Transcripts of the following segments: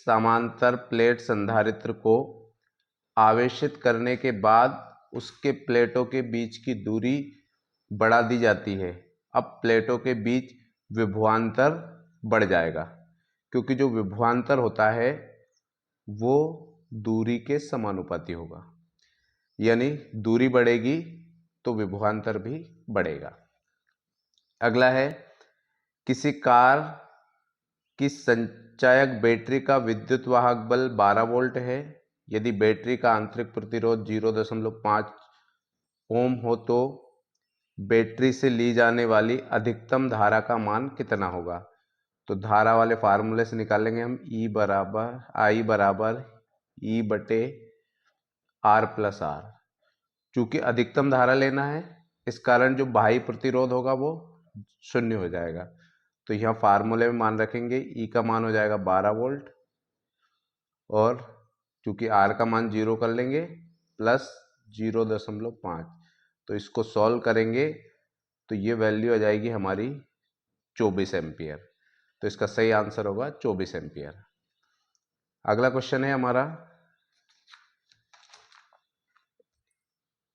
समांतर प्लेट संधारित्र को आवेशित करने के बाद उसके प्लेटों के बीच की दूरी बढ़ा दी जाती है। अब प्लेटों के बीच विभवांतर बढ़ जाएगा, क्योंकि जो विभवांतर होता है वो दूरी के समानुपाती होगा, यानी दूरी बढ़ेगी तो विभवांतर भी बढ़ेगा। अगला है, किसी कार की संचायक बैटरी का विद्युत वाहक बल 12 वोल्ट है। यदि बैटरी का आंतरिक प्रतिरोध 0.5 ओम हो तो बैटरी से ली जाने वाली अधिकतम धारा का मान कितना होगा? तो धारा वाले फार्मूले से निकालेंगे हम। I बराबर E बटे R प्लस R। चूंकि अधिकतम धारा लेना है, इस कारण जो बाह्य प्रतिरोध होगा वो शून्य हो जाएगा। तो यहाँ फार्मूले में मान रखेंगे, E का मान हो जाएगा 12 वोल्ट, और चूंकि R का मान 0 कर लेंगे प्लस 0.5। तो इसको सॉल्व करेंगे तो ये वैल्यू आ जाएगी हमारी 24 एम्पियर। तो इसका सही आंसर होगा 24 एम्पियर। अगला क्वेश्चन है हमारा,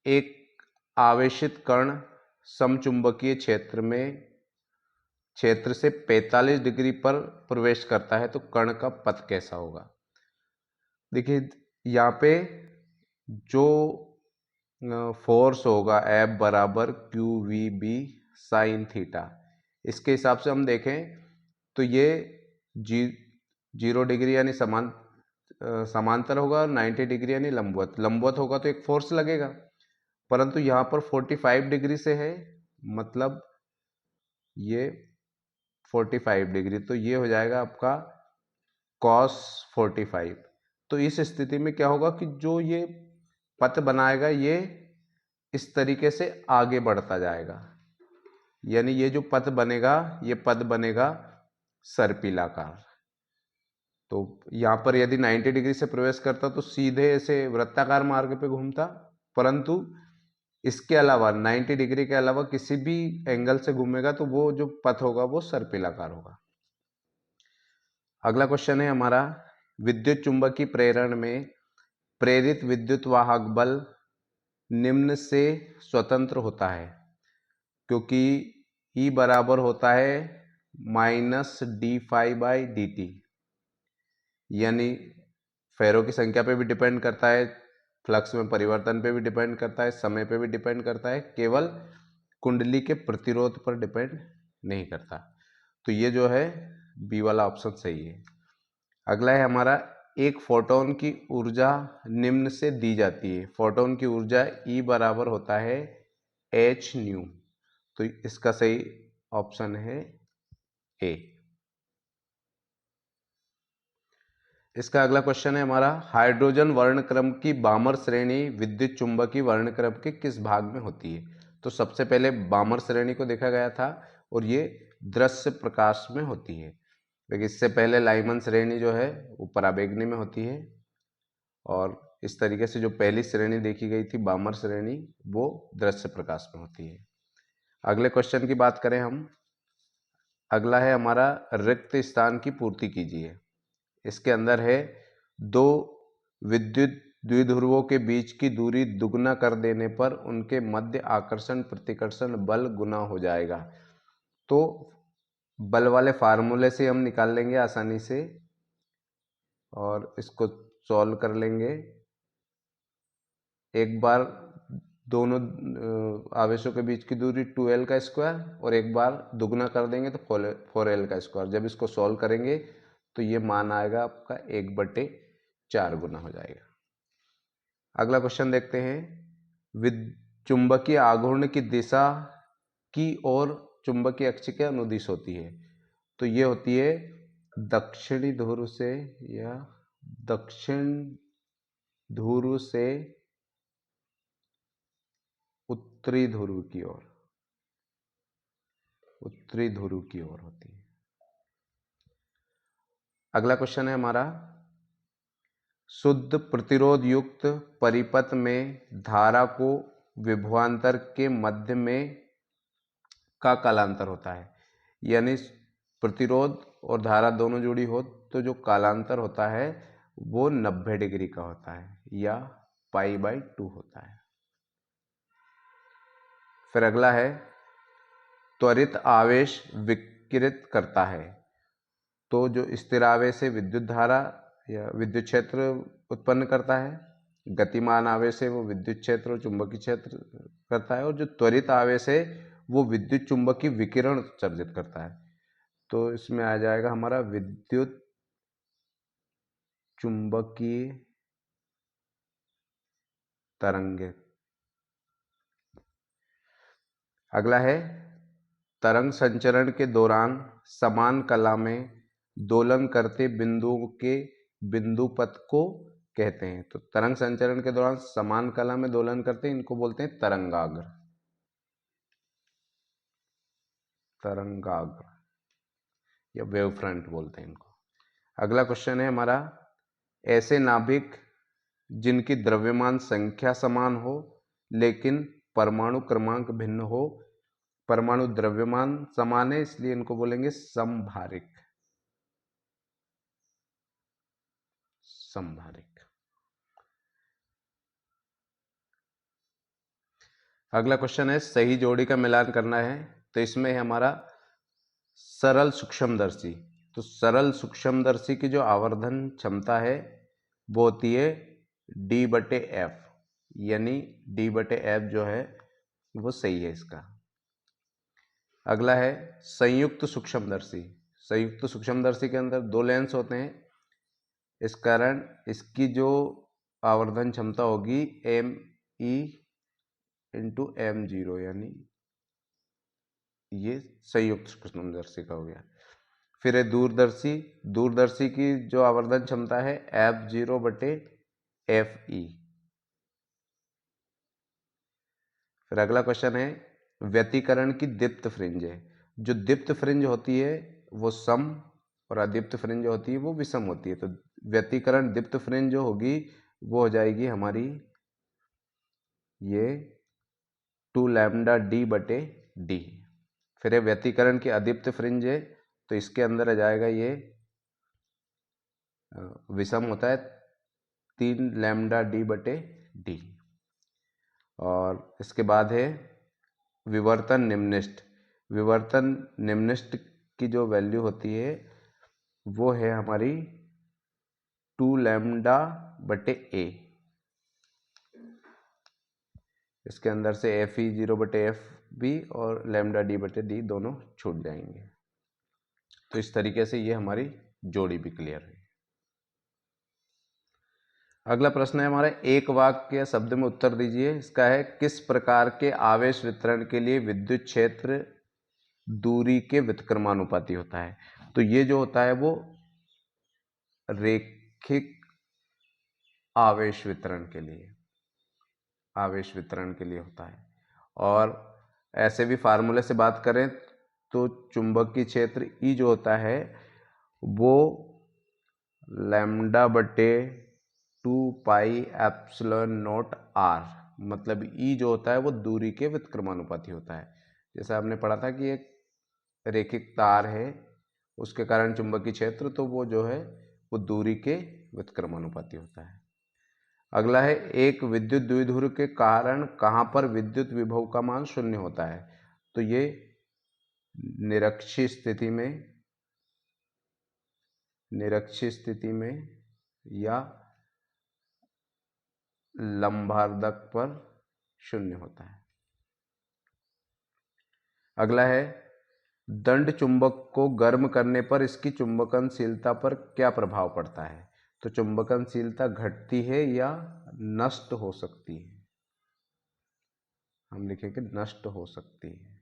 एक आवेशित कण समचुंबकीय क्षेत्र से 45 डिग्री पर प्रवेश करता है तो कण का पथ कैसा होगा? देखिए, यहाँ पे जो फोर्स होगा F बराबर QVB साइन थीटा, इसके हिसाब से हम देखें तो ये 0 डिग्री यानी समांतर होगा, 90 डिग्री यानी लंबवत होगा, तो एक फोर्स लगेगा। परंतु यहाँ पर 45 डिग्री से है, मतलब ये 45 डिग्री, तो ये हो जाएगा आपका cos 45। तो इस स्थिति में क्या होगा कि जो ये पथ बनाएगा ये इस तरीके से आगे बढ़ता जाएगा, यानी ये जो पथ बनेगा ये पथ बनेगा सर्पिलाकार। तो यहाँ पर यदि 90 डिग्री से प्रवेश करता तो सीधे ऐसे वृत्ताकार मार्ग पे घूमता, परंतु इसके अलावा 90 डिग्री के अलावा किसी भी एंगल से घूमेगा तो वो जो पथ होगा वो सर्पिलाकार होगा। अगला क्वेश्चन है हमारा, विद्युत चुंबकीय प्रेरण में प्रेरित विद्युत वाहक बल निम्न से स्वतंत्र होता है, क्योंकि E बराबर होता है -d∅dt, यानी फेरों की संख्या पे भी डिपेंड करता है, फ्लक्स में परिवर्तन पे भी डिपेंड करता है, समय पे भी डिपेंड करता है, केवल कुंडली के प्रतिरोध पर डिपेंड नहीं करता। तो ये जो है बी वाला ऑप्शन सही है। अगला है हमारा, एक फोटोन की ऊर्जा निम्न से दी जाती है। फोटोन की ऊर्जा E बराबर होता है hν, तो इसका सही ऑप्शन है ए। इसका अगला क्वेश्चन है हमारा, हाइड्रोजन वर्णक्रम की बामर श्रेणी विद्युत चुंबकीय वर्णक्रम के किस भाग में होती है? तो सबसे पहले बामर श्रेणी को देखा गया था और ये दृश्य प्रकाश में होती है, लेकिन इससे पहले लाइमन श्रेणी जो है वो पराबैंगनी में होती है, और इस तरीके से जो पहली श्रेणी देखी गई थी बामर श्रेणी वो दृश्य प्रकाश में होती है। अगले क्वेश्चन की बात करें हम, अगला है हमारा, रिक्त स्थान की पूर्ति कीजिए। इसके अंदर है, दो विद्युत द्विध्रुवों के बीच की दूरी दुगना कर देने पर उनके मध्य आकर्षण प्रतिकर्षण बल गुना हो जाएगा। तो बल वाले फार्मूले से हम निकाल लेंगे आसानी से, और इसको सॉल्व कर लेंगे। एक बार दोनों आवेशों के बीच की दूरी 2l का स्क्वायर, और एक बार दुगना कर देंगे तो 4l का स्क्वायर। जब इसको सॉल्व करेंगे तो ये मान आएगा आपका 1/4 गुना हो जाएगा। अगला क्वेश्चन देखते हैं, चुंबकीय आघूर्ण की दिशा की ओर चुंबकीय अक्ष के अनुदिश होती है। तो ये होती है दक्षिणी ध्रुव से, या दक्षिण ध्रुव से उत्तरी ध्रुव की ओर, उत्तरी ध्रुव की ओर होती है। अगला क्वेश्चन है हमारा, शुद्ध प्रतिरोध युक्त परिपथ में धारा को विभवांतर के मध्य में का कालांतर होता है, यानी प्रतिरोध और धारा दोनों जुड़ी हो तो जो कालांतर होता है वो 90 डिग्री का होता है या π/2 होता है। फिर अगला है त्वरित आवेश विकिरित करता है। तो जो स्थिर आवेश से विद्युत धारा या विद्युत क्षेत्र उत्पन्न करता है, गतिमान आवेश है वो विद्युत क्षेत्र और चुंबकीय क्षेत्र करता है, और जो त्वरित आवेश है वो विद्युत चुंबकीय विकिरण उत्सर्जित करता है। तो इसमें आ जाएगा हमारा विद्युत चुंबकीय तरंगे। अगला है तरंग संचरण के दौरान समान कला में दोलन करते बिंदुओं के बिंदु पथ को कहते हैं। तो तरंग संचरण के दौरान समान कला में दोलन करते हैं, इनको बोलते हैं तरंगाग्र। तरंगाग्र या वेव फ्रंट बोलते हैं इनको। अगला क्वेश्चन है हमारा, ऐसे नाभिक जिनकी द्रव्यमान संख्या समान हो लेकिन परमाणु क्रमांक भिन्न हो। परमाणु द्रव्यमान समान है इसलिए इनको बोलेंगे समभारिक। समभारिक। अगला क्वेश्चन है, सही जोड़ी का मिलान करना है। तो इसमें है हमारा सरल सूक्ष्मदर्शी। तो सरल सूक्ष्मदर्शी की जो आवर्धन क्षमता है वो होती है D/F, यानी D/F जो है वो सही है इसका। अगला है संयुक्त सूक्ष्मदर्शी। संयुक्त सूक्ष्मदर्शी के अंदर दो लेंस होते हैं, इस कारण इसकी जो आवर्धन क्षमता होगी ME/M0, यानी ये संयुक्त सूक्ष्मदर्शी का हो गया। फिर है दूरदर्शी। दूरदर्शी की जो आवर्धन क्षमता है F0/FE। फिर अगला क्वेश्चन है, व्यतिकरण की दीप्त फ्रिंज है। जो दीप्त फ्रिंज होती है वो सम और अदीप्त फ्रिंज जो होती है वो विषम होती है। तो व्यतिकरण दीप्त फ्रिंज जो होगी वो हो जाएगी हमारी ये 2λD/D। फिर व्यतिकरण की अदीप्त फ्रिंज है तो इसके अंदर आ जाएगा ये विषम होता है 3λD/D। और इसके बाद है विवर्तन निम्निष्ठ। विवर्तन निम्निष्ठ की जो वैल्यू होती है वो है हमारी 2λ/A। इसके अंदर से FE0/FB और λD/D दोनों छूट जाएंगे। तो इस तरीके से ये हमारी जोड़ी भी क्लियर है। अगला प्रश्न है हमारा, एक वाक्य शब्द में उत्तर दीजिए। इसका है, किस प्रकार के आवेश वितरण के लिए विद्युत क्षेत्र दूरी के व्युत्क्रमानुपाती होता है। तो ये जो होता है वो रेखिक आवेश वितरण के लिए होता है। और ऐसे भी फार्मूले से बात करें तो चुंबकीय क्षेत्र E जो होता है वो λ/2πε0r, मतलब E जो होता है वो दूरी के व्युत्क्रमानुपाती होता है। जैसा आपने पढ़ा था कि एक रेखिक तार है उसके कारण चुंबकीय क्षेत्र, तो वो जो है वो दूरी के व्युत्क्रमानुपाती होता है। अगला है, एक विद्युत द्विध्रुव के कारण कहाँ पर विद्युत विभव का मान 0 होता है। तो ये निरक्षीय स्थिति में या लंबार्धक पर 0 होता है। अगला है, दंड चुंबक को गर्म करने पर इसकी चुंबकनशीलता पर क्या प्रभाव पड़ता है। तो चुंबकनशीलता घटती है या नष्ट हो सकती है। हम लिखेंगे नष्ट हो सकती है।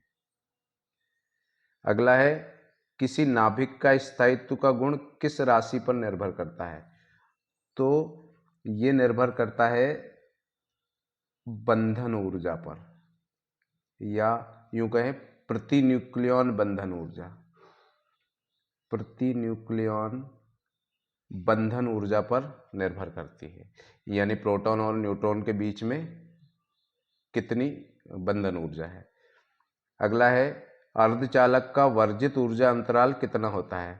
अगला है, किसी नाभिक का स्थायित्व का गुण किस राशि पर निर्भर करता है। तो ये निर्भर करता है बंधन ऊर्जा पर, या यूं कहें प्रति न्यूक्लियॉन बंधन ऊर्जा। प्रति न्यूक्लियॉन बंधन ऊर्जा पर निर्भर करती है, यानी प्रोटॉन और न्यूट्रॉन के बीच में कितनी बंधन ऊर्जा है। अगला है, अर्धचालक का वर्जित ऊर्जा अंतराल कितना होता है।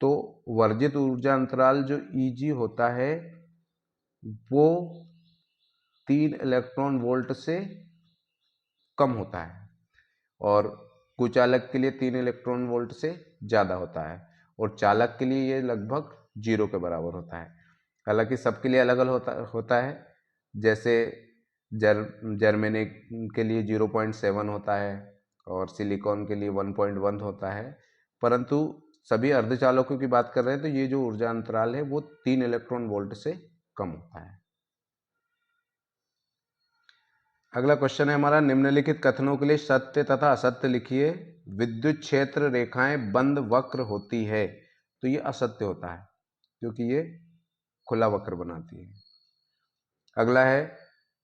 तो वर्जित ऊर्जा अंतराल जो Eg होता है वो 3 इलेक्ट्रॉन वोल्ट से कम होता है और कुचालक के लिए 3 इलेक्ट्रॉन वोल्ट से ज़्यादा होता है और चालक के लिए ये लगभग 0 के बराबर होता है। हालांकि सबके लिए अलग अलग होता है। जैसे जर्मेनियम के लिए 0.7 होता है और सिलिकॉन के लिए 1.1 होता है, परंतु सभी अर्धचालकों की बात कर रहे हैं तो ये जो ऊर्जा अंतराल है वो 3 इलेक्ट्रॉन वोल्ट से कम होता है। अगला क्वेश्चन है हमारा, निम्नलिखित कथनों के लिए सत्य तथा असत्य लिखिए। विद्युत क्षेत्र रेखाएं बंद वक्र होती है, तो ये असत्य होता है क्योंकि ये खुला वक्र बनाती है। अगला है,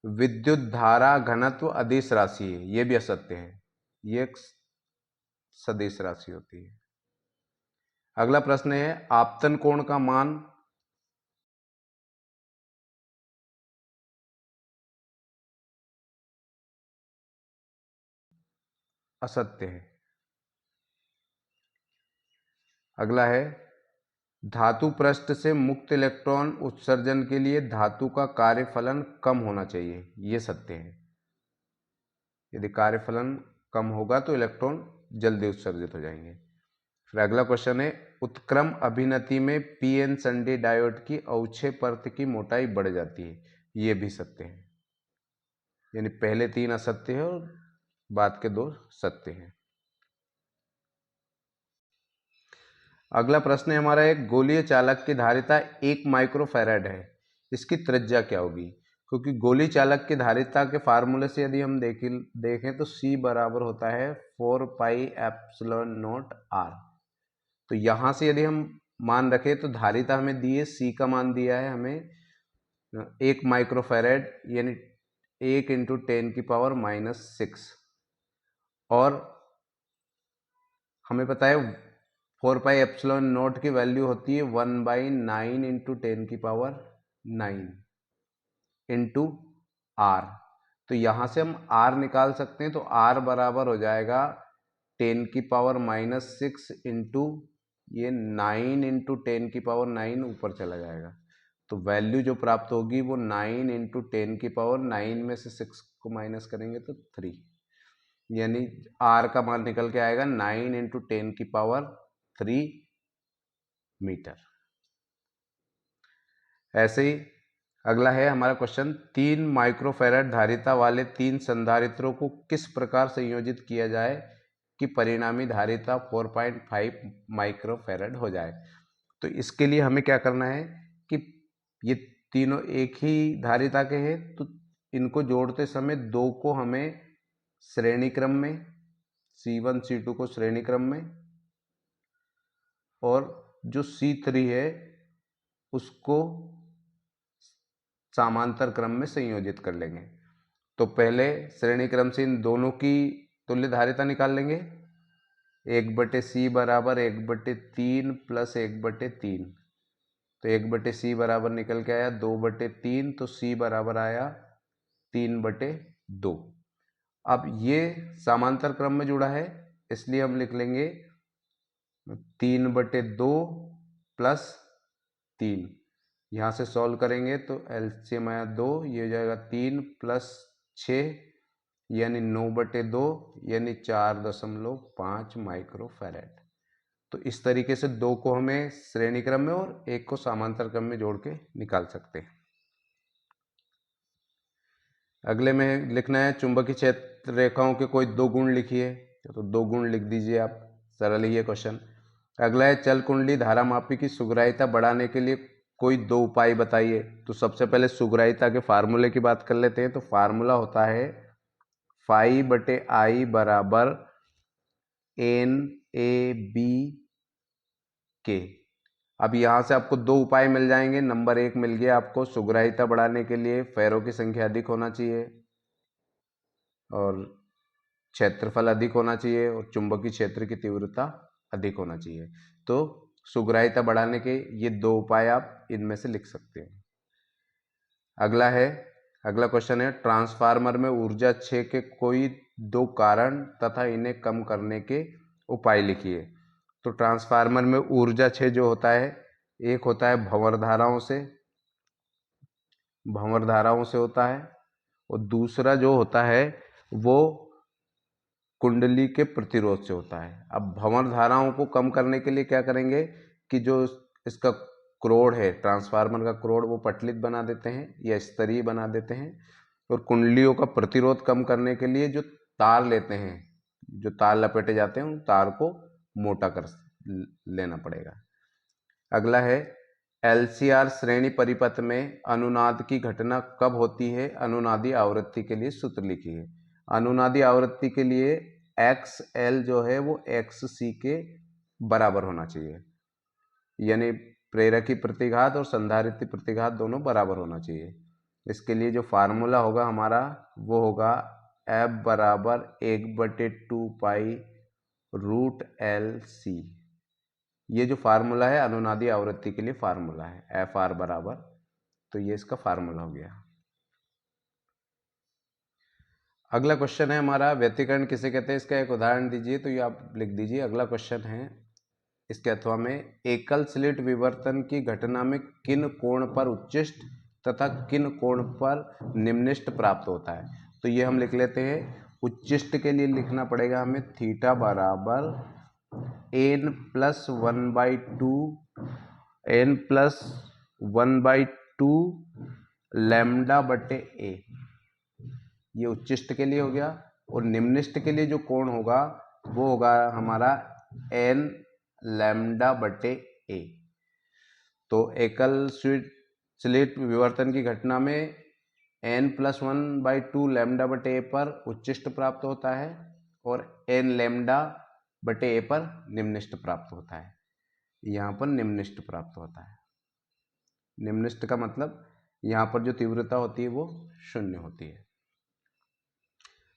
विद्युत धारा घनत्व अदिश राशि है, ये भी असत्य है, ये एक सदिश राशि होती है। अगला प्रश्न है, आपतन कोण का मान असत्य है। अगला है, धातु पृष्ठ से मुक्त इलेक्ट्रॉन उत्सर्जन के लिए धातु का कार्यफलन कम होना चाहिए, ये सत्य है। यदि कार्यफलन कम होगा तो इलेक्ट्रॉन जल्दी उत्सर्जित हो जाएंगे। फिर अगला क्वेश्चन है, उत्क्रम अभिनति में पीएन संडे डायोड की अवक्षय परत की मोटाई बढ़ जाती है, ये भी सत्य है। यानी पहले 3 असत्य है और बाद के 2 सत्य हैं। अगला प्रश्न है हमारा, एक गोलीय चालक की धारिता 1 माइक्रोफैराड है, इसकी त्रिज्या क्या होगी? क्योंकि गोली चालक की धारिता के फार्मूले से यदि हम देखें तो C बराबर होता है 4 पाई एप्सिलॉन नॉट R। तो यहाँ से यदि हम मान रखें तो धारिता हमें दी है, C का मान दिया है हमें 1 माइक्रोफैराड यानी 1 × 10⁻⁻6 और हमें पता है 4 पाई एप्सिलॉन नॉट की वैल्यू होती है 1/9 × 10⁹ इंटू R। तो यहाँ से हम R निकाल सकते हैं, तो R बराबर हो जाएगा 10⁻⁻6 इंटू ये 9 × 10⁹ ऊपर चला जाएगा, तो वैल्यू जो प्राप्त होगी वो 9 × 10⁹ में से 6 को माइनस करेंगे तो 3, यानी R का मान निकल के आएगा 9 × 10⁻3 मीटर। ऐसे ही अगला है हमारा क्वेश्चन, 3 माइक्रोफैराड धारिता वाले 3 संधारित्रों को किस प्रकार संयोजित किया जाए कि परिणामी धारिता 4.5 माइक्रोफैराड हो जाए? तो इसके लिए हमें क्या करना है कि ये तीनों एक ही धारिता के हैं, तो इनको जोड़ते समय 2 को हमें श्रेणी क्रम में, C1 C2 को श्रेणी क्रम में और जो C3 है उसको समांतर क्रम में संयोजित कर लेंगे। तो पहले श्रेणी क्रम से इन दोनों की तुल्य धारिता निकाल लेंगे। 1/C बराबर 1/3 प्लस 1/3, तो 1/C बराबर निकल के आया 2/3, तो C बराबर आया 3/2। अब ये समांतर क्रम में जुड़ा है, इसलिए हम लिख लेंगे 3/2 प्लस 3। यहाँ से सॉल्व करेंगे तो एलसीएम आया 2, ये हो जाएगा 3 प्लस 6 यानी 9/2 यानी 4.5 माइक्रोफैराड। तो इस तरीके से 2 को हमें श्रेणी क्रम में और 1 को समांतर क्रम में जोड़ के निकाल सकते हैं। अगले में लिखना है, चुंबकीय क्षेत्र रेखाओं के कोई 2 गुण लिखिए, तो 2 गुण लिख दीजिए आप, सरल ही है क्वेश्चन। अगला है, चल कुंडली धारामापी की सुग्राह्यता बढ़ाने के लिए कोई 2 उपाय बताइए। तो सबसे पहले सुग्राह्यता के फार्मूले की बात कर लेते हैं। तो फार्मूला होता है phi/I बराबर NABK। अब यहाँ से आपको 2 उपाय मिल जाएंगे। नंबर 1 मिल गया आपको, सुग्राह्यता बढ़ाने के लिए फेरों की संख्या अधिक होना चाहिए और क्षेत्रफल अधिक होना चाहिए और चुंबकीय क्षेत्र की तीव्रता अधिक होना चाहिए। तो सुग्राह्यता बढ़ाने के ये 2 उपाय आप इनमें से लिख सकते हैं। अगला क्वेश्चन है, ट्रांसफार्मर में ऊर्जा क्षय के कोई 2 कारण तथा इन्हें कम करने के उपाय लिखिए। तो ट्रांसफार्मर में ऊर्जा क्षय जो होता है, एक होता है भंवर धाराओं से होता है, और दूसरा जो होता है वो कुंडली के प्रतिरोध से होता है। अब भंवर धाराओं को कम करने के लिए क्या करेंगे कि जो इसका क्रोड है, ट्रांसफार्मर का क्रोड, वो पटलित बना देते हैं या स्तरीय बना देते हैं, और कुंडलियों का प्रतिरोध कम करने के लिए जो तार लेते हैं, जो तार लपेटे जाते हैं, उन तार को मोटा कर लेना पड़ेगा। अगला है LCR श्रेणी परिपथ में अनुनाद की घटना कब होती है? अनुनादी आवृत्ति के लिए सूत्र लिखिए। अनुनादी आवृत्ति के लिए XL जो है वो XC के बराबर होना चाहिए, यानी प्रेरकी प्रतिघात और संधारित्र प्रतिघात दोनों बराबर होना चाहिए। इसके लिए जो फार्मूला होगा हमारा वो होगा F बराबर 1/2 पाई √LC। ये जो फार्मूला है अनुनादी आवृत्ति के लिए फार्मूला है FR बराबर, तो ये इसका फार्मूला हो गया। अगला क्वेश्चन है हमारा व्यतिकरण किसे कहते हैं, इसका एक उदाहरण दीजिए। तो ये आप लिख दीजिए। अगला क्वेश्चन है इसके अथवा में, एकल स्लिट विवर्तन की घटना में किन कोण पर उच्चिष्ट तथा किन कोण पर निम्निष्ट प्राप्त होता है? तो ये हम लिख लेते हैं। उच्चिष्ट के लिए लिखना पड़ेगा हमें थीटा बराबर n+1/2 लैम्डा बटे a। ये उच्चिष्ट के लिए हो गया। और निम्निष्ट के लिए जो कोण होगा वो होगा हमारा n लैम्डा बटे a। तो एकल स्लिट विवर्तन की घटना में n+1/2 लैम्डा बटे a पर उच्चिष्ट प्राप्त होता है और n लैम्डा बटे a पर निम्निष्ट प्राप्त होता है। यहाँ पर निम्निष्ट प्राप्त होता है। निम्निष्ट का मतलब यहाँ पर जो तीव्रता होती है वो 0 होती है।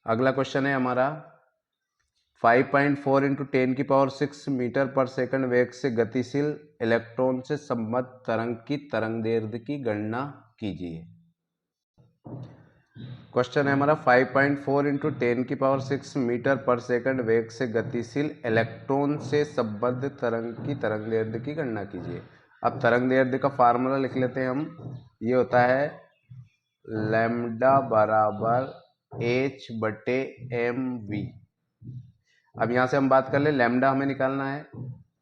अगला क्वेश्चन है हमारा 5.4 × 10⁶ मीटर पर सेकंड वेग से गतिशील इलेक्ट्रॉन से संबद्ध तरंग की तरंगदैर्ध्य की गणना कीजिए। क्वेश्चन है हमारा 5.4 × 10⁶ मीटर पर सेकंड वेग से गतिशील इलेक्ट्रॉन से संबद्ध तरंग की तरंगदैर्ध्य की गणना कीजिए। अब तरंगदैर्ध्य का फार्मूला लिख लेते हैं हम। ये होता है लैम्डा बराबर h/mv। अब यहाँ से हम बात कर ले, लैम्डा हमें निकालना है,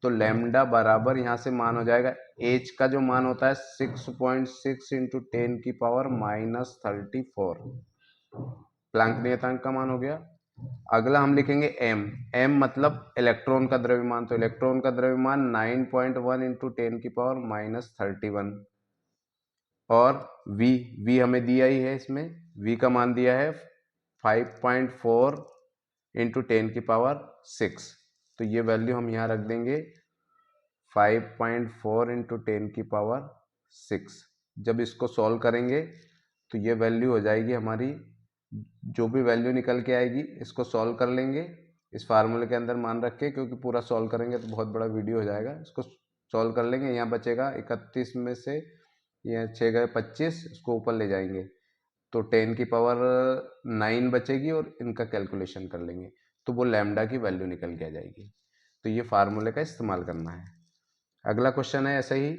तो लैम्डा बराबर यहाँ से मान हो जाएगा h का जो मान होता है 6.6 × 10⁻34 प्लैंक नियतांक का मान हो गया। अगला हम लिखेंगे m मतलब इलेक्ट्रॉन का द्रव्यमान, तो इलेक्ट्रॉन का द्रव्यमान 9.1 × 10⁻31 और v हमें दिया ही है, इसमें v का मान दिया है 5.4 × 10⁶। तो ये वैल्यू हम यहाँ रख देंगे 5.4 × 10⁶। जब इसको सॉल्व करेंगे तो ये वैल्यू हो जाएगी हमारी, जो भी वैल्यू निकल के आएगी इसको सॉल्व कर लेंगे इस फार्मूले के अंदर मान रख के, क्योंकि पूरा सॉल्व करेंगे तो बहुत बड़ा वीडियो हो जाएगा। इसको सॉल्व कर लेंगे। यहाँ बचेगा 31 में से ये 6 गए 25, इसको ऊपर ले जाएंगे तो 10⁹ बचेगी और इनका कैलकुलेशन कर लेंगे तो वो लैम्डा की वैल्यू निकल के आ जाएगी। तो ये फार्मूले का इस्तेमाल करना है। अगला क्वेश्चन है ऐसे ही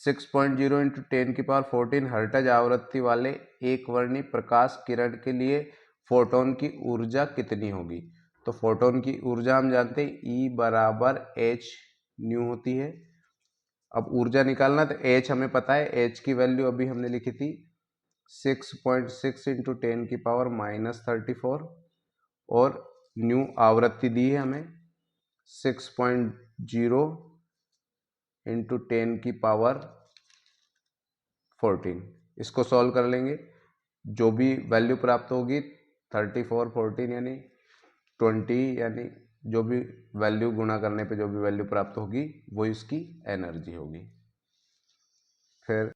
6.0 × 10⁻14 हर्ट्ज आवृत्ति वाले एक वर्णी प्रकाश किरण के लिए फोटोन की ऊर्जा कितनी होगी? तो फोटोन की ऊर्जा हम जानते हैं E बराबर h न्यू होती है। अब ऊर्जा निकालना तो h हमें पता है, h की वैल्यू अभी हमने लिखी थी 6.6 × 10⁻34 और न्यू आवृत्ति दी है हमें 6.0 × 10⁻14। इसको सॉल्व कर लेंगे, जो भी वैल्यू प्राप्त होगी 34 14 यानी 20, यानी जो भी वैल्यू गुणा करने पे जो भी वैल्यू प्राप्त होगी वो इसकी एनर्जी होगी। फिर